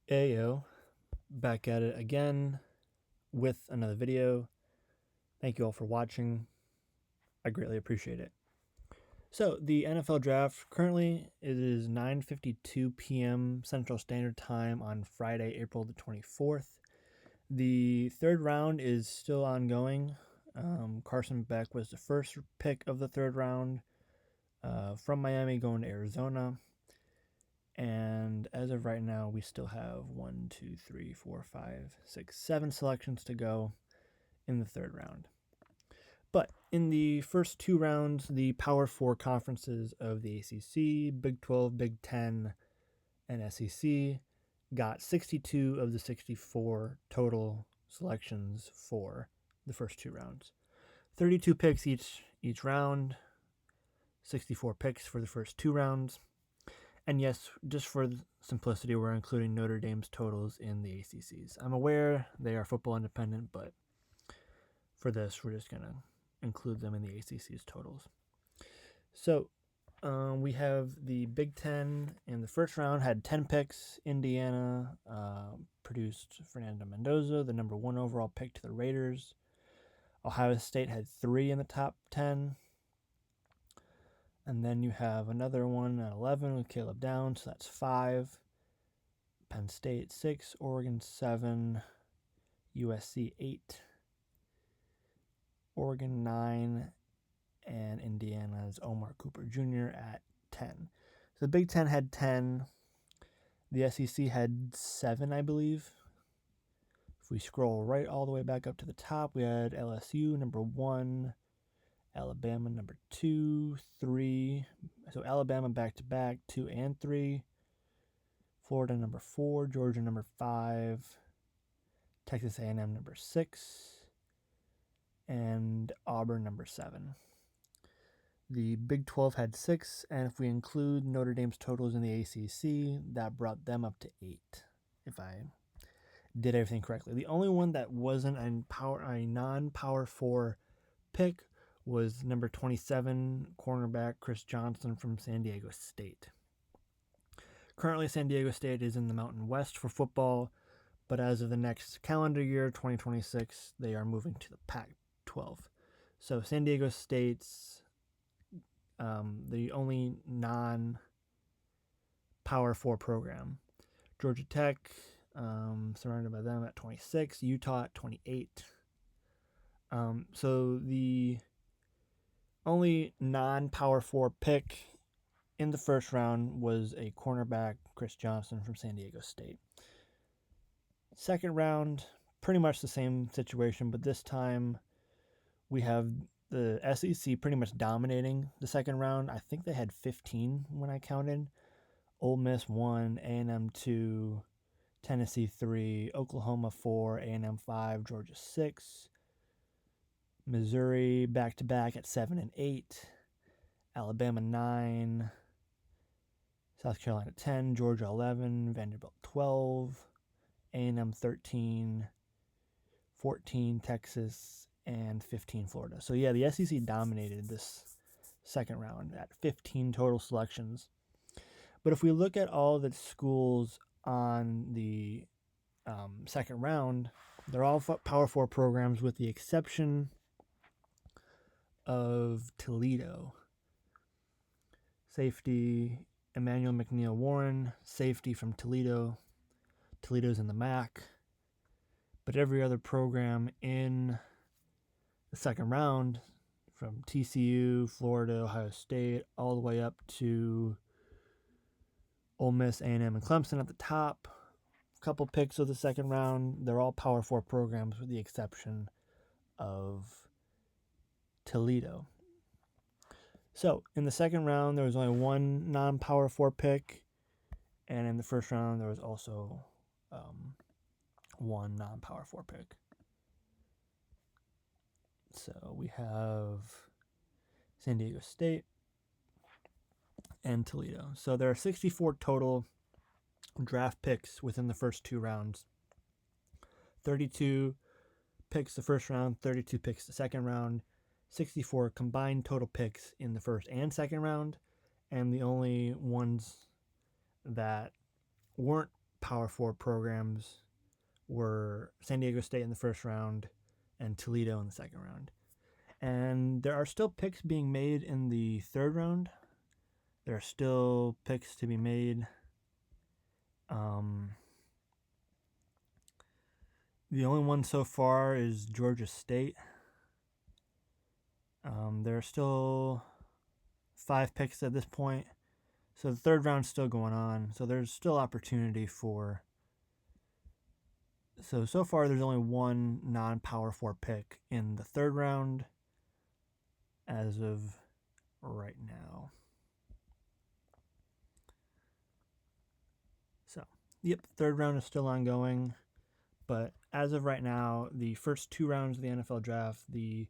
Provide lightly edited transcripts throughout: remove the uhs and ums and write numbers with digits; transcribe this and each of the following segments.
Ayo, back at it again with another video. Thank you all for watching. I greatly appreciate it. So the NFL draft, currently it is 9:52 p.m. Central Standard Time on Friday, April the 24th. The third round is still ongoing. Carson Beck was the first pick of the third round from Miami going to Arizona. And as of right now, we still have 1, 2, 3, 4, 5, 6, 7 selections to go in the third round. But in the first two rounds, the Power Four conferences of the ACC, Big 12, Big 10, and SEC got 62 of the 64 total selections for the first two rounds. 32 picks each round, 64 picks for the first two rounds. And yes, just for simplicity, we're including Notre Dame's totals in the ACCs. I'm aware they are football independent, but for this, we're just going to include them in the ACC's totals. So we have the Big Ten in the first round had 10 picks. Indiana produced Fernando Mendoza, the number 1 overall pick to the Raiders. Ohio State had 3 in the top 10. And then you have another one at 11 with Caleb Downs, so that's 5. Penn State 6, Oregon 7, USC 8, Oregon 9, and Indiana's Omar Cooper Jr. at 10. So the Big Ten had 10. The SEC had 7, I believe. If we scroll right all the way back up to the top, we had LSU number 1, Alabama number 2, 3. So Alabama back to back, 2 and 3. Florida number 4, Georgia number 5, Texas A&M number 6, and Auburn number 7. The Big 12 had 6, and if we include Notre Dame's totals in the ACC, that brought them up to 8, if I did everything correctly. The only one that wasn't a non-Power 4 pick was number 27 cornerback Chris Johnson from San Diego State. Currently, San Diego State is in the Mountain West for football, but as of the next calendar year, 2026, they are moving to the Pac-12. So San Diego State's the only non-Power 4 program. Georgia Tech, surrounded by them at 26. Utah at 28. So the only non-Power 4 pick in the first round was a cornerback, Chris Johnson from San Diego State. Second round, pretty much the same situation, but this time we have the SEC pretty much dominating the second round. I think they had 15 when I counted. Ole Miss 1, A&M 2, Tennessee 3, Oklahoma 4, A&M 5, Georgia 6, Missouri back-to-back at 7 and 8, Alabama 9, South Carolina 10, Georgia 11, Vanderbilt 12, A&M 13, 14 Texas, and 15 Florida. So yeah, the SEC dominated this second round at 15 total selections. But if we look at all the schools on the second round, they're all Power 4 programs with the exception of Toledo. Safety, Emmanuel McNeil Warren, safety from Toledo. Toledo's in the MAC. But every other program in the second round, from TCU, Florida, Ohio State, all the way up to Ole Miss, A&M, and Clemson at the top. A couple picks of the second round. They're all Power 4 programs with the exception of Toledo. So in the second round, there was only one non-Power 4 pick. And in the first round, there was also one non-Power 4 pick. So we have San Diego State and Toledo. So there are 64 total draft picks within the first two rounds. 32 picks the first round, 32 picks the second round, 64 combined total picks in the first and second round, and the only ones that weren't Power 4 programs were San Diego State in the first round and Toledo in the second round. And there are still picks being made in the third round. There are still picks to be made. The only one so far is Georgia State. There are still 5 picks at this point. So the third round's still going on. So there's still opportunity for... So far there's only one non-Power 4 pick in the third round as of right now. So, yep, third round is still ongoing. But as of right now, the first 2 rounds of the NFL draft, the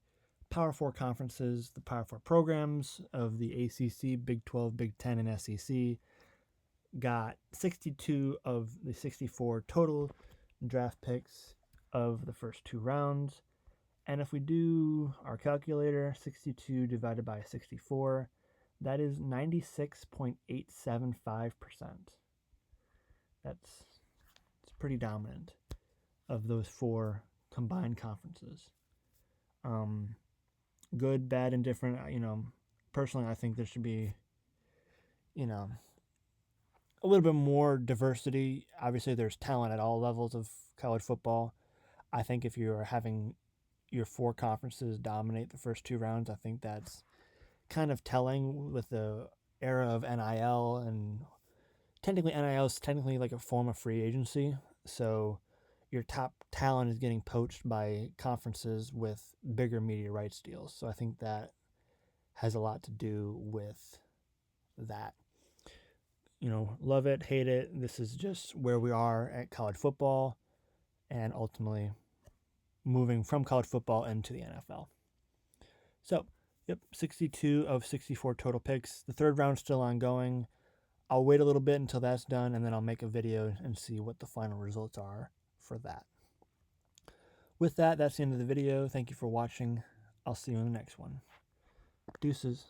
Power 4 conferences, the Power 4 programs of the ACC, Big 12, Big 10, and SEC got 62 of the 64 total draft picks of the first 2 rounds. And if we do our calculator, 62 divided by 64, that is 96.875%. It's pretty dominant of those 4 combined conferences. Good, bad, and different. Personally, I think there should be, a little bit more diversity. Obviously, there's talent at all levels of college football. I think if you're having your 4 conferences dominate the first 2 rounds, I think that's kind of telling with the era of NIL, and technically NIL is technically like a form of free agency. So your top talent is getting poached by conferences with bigger media rights deals. So I think that has a lot to do with that. Love it, hate it. This is just where we are at college football, and ultimately moving from college football into the NFL. So, 62 of 64 total picks. The third round's still ongoing. I'll wait a little bit until that's done, and then I'll make a video and see what the final results are for that. With that, that's the end of the video. Thank you for watching. I'll see you in the next one. Deuces.